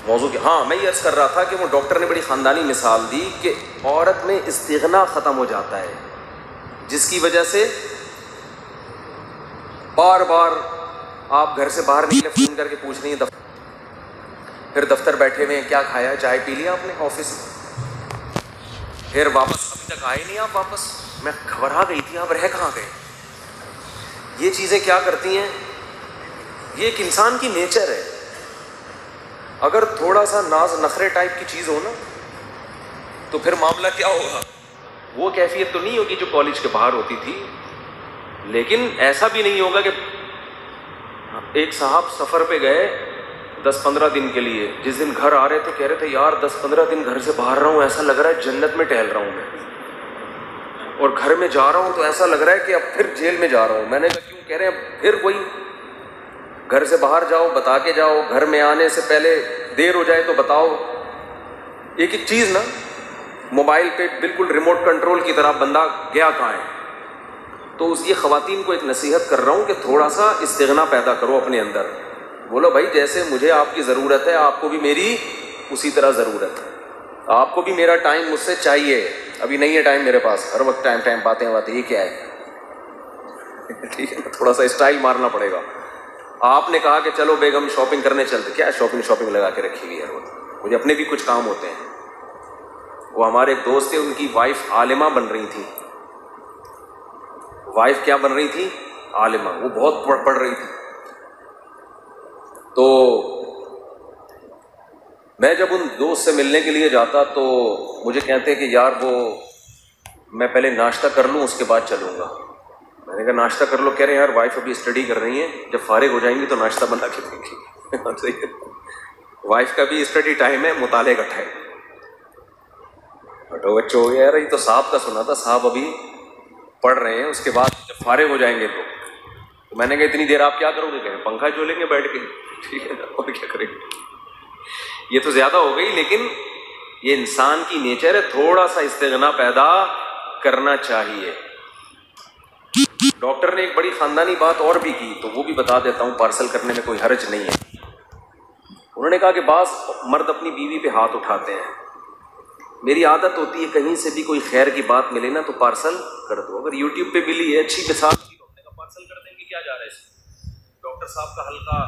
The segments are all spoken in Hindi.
मौजू की, हाँ मैं ये अर्ज़ कर रहा था कि वो डॉक्टर ने बड़ी ख़ानदानी मिसाल दी कि औरत में इस्तिग़ना ख़त्म हो जाता है, जिसकी वजह से बार बार आप घर से बाहर निकले फ़ोन करके पूछ रही हैं, फिर दफ्तर बैठे हुए हैं, क्या खाया, चाय पी लिया आपने ऑफिस में, फिर वापस अभी तक आए नहीं आप वापस, मैं घबरा गई थी आप रह कहाँ गए। ये चीज़ें क्या करती हैं, ये एक इंसान की नेचर है। अगर थोड़ा सा नाज नखरे टाइप की चीज़ हो ना तो फिर मामला क्या होगा, वो कैफियत तो नहीं होगी जो कॉलेज के बाहर होती थी, लेकिन ऐसा भी नहीं होगा कि एक साहब सफ़र पे गए 10-15 दिन के लिए, जिस दिन घर आ रहे थे कह रहे थे यार 10-15 दिन घर से बाहर रहा हूँ, ऐसा लग रहा है जन्नत में टहल रहा हूँ मैं, और घर में जा रहा हूँ तो ऐसा लग रहा है कि अब फिर जेल में जा रहा हूँ। मैंने कहा क्यों, कह रहे हैं फिर वही, घर से बाहर जाओ बता के जाओ, घर में आने से पहले देर हो जाए तो बताओ। एक एक चीज़ ना मोबाइल पे बिल्कुल रिमोट कंट्रोल की तरह, बंदा गया कहाँ है। तो उस ये ख़वातीन को एक नसीहत कर रहा हूँ कि थोड़ा सा इस्तिग़ना पैदा करो अपने अंदर, बोलो भाई जैसे मुझे आपकी ज़रूरत है आपको भी मेरी उसी तरह ज़रूरत है, आपको भी मेरा टाइम मुझसे चाहिए, अभी नहीं है टाइम मेरे पास, हर वक्त टाइम बातें ये क्या है ठीक है, थोड़ा सा स्टाइल मारना पड़ेगा। आपने कहा कि चलो बेगम शॉपिंग करने चलते, क्या शॉपिंग लगा के रखी हुई है, मुझे अपने भी कुछ काम होते हैं। वो हमारे एक दोस्त थे, उनकी वाइफ आलिमा बन रही थी, वाइफ क्या बन रही थी, आलिमा, वो बहुत पढ़ रही थी। तो मैं जब उन दोस्त से मिलने के लिए जाता तो मुझे कहते कि यार वो मैं पहले नाश्ता कर लूँ उसके बाद चलूँगा। मैंने कहा नाश्ता कर लो, कह रहे यार वाइफ अभी स्टडी कर रही हैं, जब फारिग हो जाएंगी तो नाश्ता बना के देंगी वाइफ का भी स्टडी टाइम है, मुताले का टाइम। हटो बच्चों यार, ये तो साहब का सुना था, साहब अभी पढ़ रहे हैं, उसके बाद जब फारिग हो जाएंगे तो मैंने कहा इतनी देर आप क्या करोगे, कह रहे पंखा झोलेंगे बैठ के, ठीक है ना, और क्या करेंगे। ये तो ज़्यादा हो गई, लेकिन ये इंसान की नेचर है, थोड़ा सा इस्तिग़ना पैदा करना चाहिए। डॉक्टर ने एक बड़ी ख़ानदानी बात और भी की, तो वो भी बता देता हूँ, पार्सल करने में कोई हर्ज नहीं है। उन्होंने कहा कि बाज़ मर्द अपनी बीवी पे हाथ उठाते हैं, मेरी आदत होती है कहीं से भी कोई खैर की बात मिले ना तो पार्सल कर दो, अगर यूट्यूब पे मिली है अच्छी मिसाल की तो अपने का पार्सल कर देंगे, क्या जा रहा है इसमें। डॉक्टर साहब का हल्का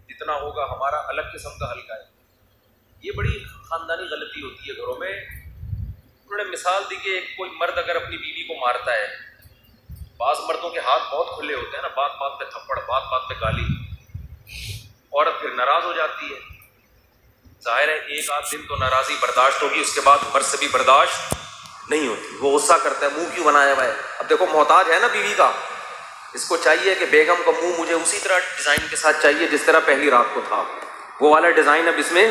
जितना होगा हमारा अलग किस्म का हल्का है, ये बड़ी ख़ानदानी गलती होती है घरों में। उन्होंने मिसाल दी कि कोई मर्द अगर अपनी बीवी को मारता है, बाज़ मर्दों के हाथ बहुत खुले होते हैं ना, बात बात पे थप्पड़, बात बात पे गाली, औरत फिर नाराज़ हो जाती है। जाहिर है एक आध दिन तो नाराज़ी बर्दाश्त होगी, उसके बाद मर्द से भी बर्दाश्त नहीं होती, वो गुस्सा करता है, मुंह क्यों बनाया हुआ है। अब देखो मोहताज है ना बीवी का, इसको चाहिए कि बेगम का मुंह मुझे उसी तरह डिज़ाइन के साथ चाहिए जिस तरह पहली रात को था, वो वाला डिज़ाइन अब इसमें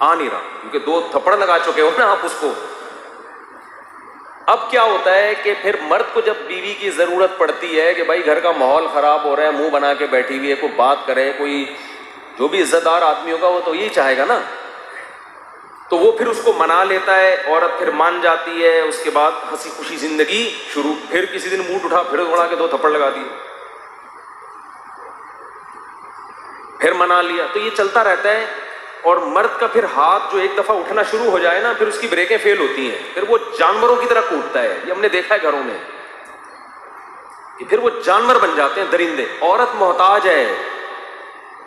आ नहीं रहा, क्योंकि 2 थप्पड़ लगा चुके हो ना आप उसको। अब क्या होता है कि फिर मर्द को जब बीवी की ज़रूरत पड़ती है कि भाई घर का माहौल ख़राब हो रहा है, मुंह बना के बैठी हुई है, कोई बात करे, कोई जो भी इज्जतदार आदमी होगा वो तो यही चाहेगा ना, तो वो फिर उसको मना लेता है, औरत फिर मान जाती है, उसके बाद हंसी खुशी ज़िंदगी शुरू। फिर किसी दिन मूड उठा, फिर उड़ा के 2 थप्पड़ लगा दिए, फिर मना लिया, तो ये चलता रहता है। और मर्द का फिर हाथ जो एक दफ़ा उठना शुरू हो जाए ना, फिर उसकी ब्रेकें फेल होती हैं, फिर वो जानवरों की तरह कूदता है। ये हमने देखा है घरों में कि फिर वो जानवर बन जाते हैं, दरिंदे। औरत मोहताज है,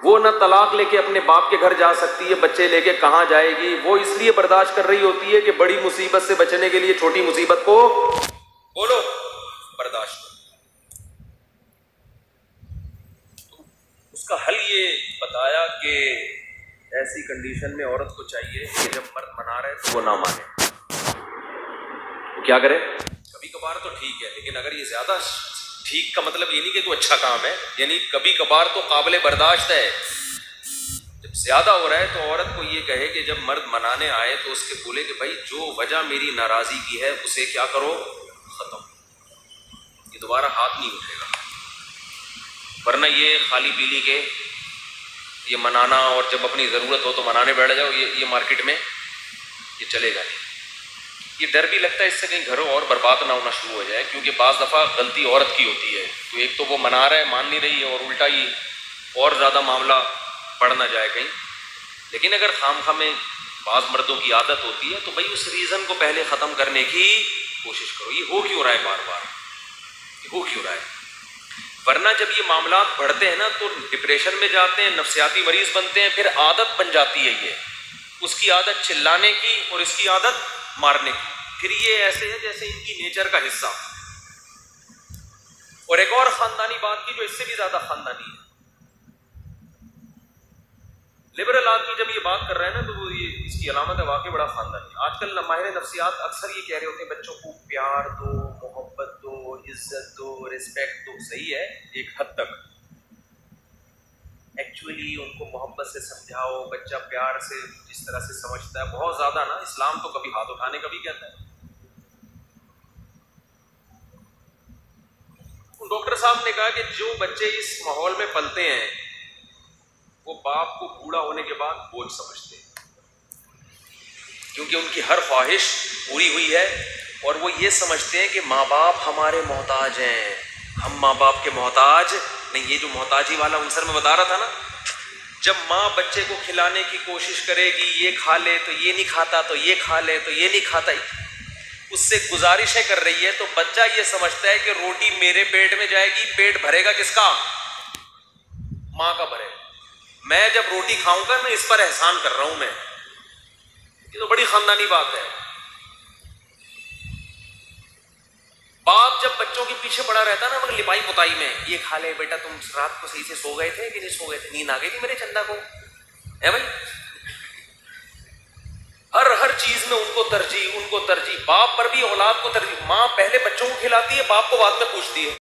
वो न तलाक लेके अपने बाप के घर जा सकती है, बच्चे लेके कहाँ जाएगी, वो इसलिए बर्दाश्त कर रही होती है कि बड़ी मुसीबत से बचने के लिए छोटी मुसीबत को बोलो बर्दाश्त करो। तो उसका हल ये बताया कि ऐसी कंडीशन में औरत को चाहिए कि जब मर्द मना रहे तो वो ना माने, वो क्या करे, कभी कभार तो ठीक है, लेकिन अगर ये ज्यादा, ठीक का मतलब ये नहीं कि कोई अच्छा काम है, यानी कभी कभार तो काबिले बर्दाश्त है। जब ज्यादा हो रहा है तो औरत को ये कहे कि जब मर्द मनाने आए तो उसके बोले कि भाई जो वजह मेरी नाराजगी की है उसे क्या करो, खत्म, ये दोबारा हाथ नहीं उठेगा। वरना ये खाली पीली के ये मनाना और जब अपनी ज़रूरत हो तो मनाने बैठ जाओ, ये मार्केट में ये चलेगा नहीं। ये डर भी लगता है इससे कहीं घरों और बर्बाद ना होना शुरू हो जाए, क्योंकि बाज़ दफ़ा गलती औरत की होती है, तो एक तो वो मना रहा है, मान नहीं रही है, और उल्टा ही और ज़्यादा मामला बढ़ ना जाए कहीं। लेकिन अगर खामखा में बाज मर्दों की आदत होती है तो भाई उस रीजन को पहले खत्म करने की कोशिश करो। ये हो क्यों रहा है बार बार, ये हो क्यों रहा है? वरना जब ये मामलात बढ़ते हैं ना तो डिप्रेशन में जाते हैं, नफ्सियाती मरीज बनते हैं, फिर आदत बन जाती है ये, उसकी आदत चिल्लाने की और इसकी आदत मारने की। फिर ये ऐसे है जैसे इनकी नेचर का हिस्सा। और एक और खानदानी बात की जो इससे भी ज्यादा खानदानी है, लिबरल आदमी जब ये बात कर रहे हैं ना तो ये इसकी अलामत है वाकई बड़ा खानदानी। आजकल माहिर नफ्सियात अक्सर ये कह रहे होते हैं बच्चों को प्यार दो, मोहब्बत दो, इज्जत दो, रिस्पेक्ट दो। सही है एक हद तक, एक्चुअली उनको मोहब्बत से समझाओ, बच्चा प्यार से जिस तरह से समझता है, बहुत ज्यादा ना इस्लाम तो कभी हाथ उठाने का भी कहता है। डॉक्टर साहब ने कहा कि जो बच्चे इस माहौल में पलते हैं वो बाप को बूढ़ा होने के बाद बोझ समझते हैं, क्योंकि उनकी हर ख्वाहिश पूरी हुई है और वो ये समझते हैं कि माँ बाप हमारे मोहताज हैं, हम माँ बाप के मोहताज नहीं। ये जो मोहताजी वाला आंसर मैं बता रहा था ना, जब माँ बच्चे को खिलाने की कोशिश करेगी, ये खा ले तो ये नहीं खाता, तो ये खा ले तो ये नहीं खाता, उससे गुजारिशें कर रही है, तो बच्चा ये समझता है कि रोटी मेरे पेट में जाएगी, पेट भरेगा किसका? माँ का भरेगा। मैं जब रोटी खाऊंगा मैं इस पर एहसान कर रहा हूं मैं। ये तो बड़ी खानदानी बात है। बाप जब बच्चों के पीछे पड़ा रहता ना मगर लिपाई पुताई में, ये खा ले बेटा, तुम रात को सही से सो गए थे कि नहीं सो गए थे, नींद आ गई थी मेरे चंदा को, है भाई। हर चीज में उनको तरजीह, उनको तरजीह। बाप पर भी औलाद को तरजीह। माँ पहले बच्चों को खिलाती है, बाप को बाद में पूछती है।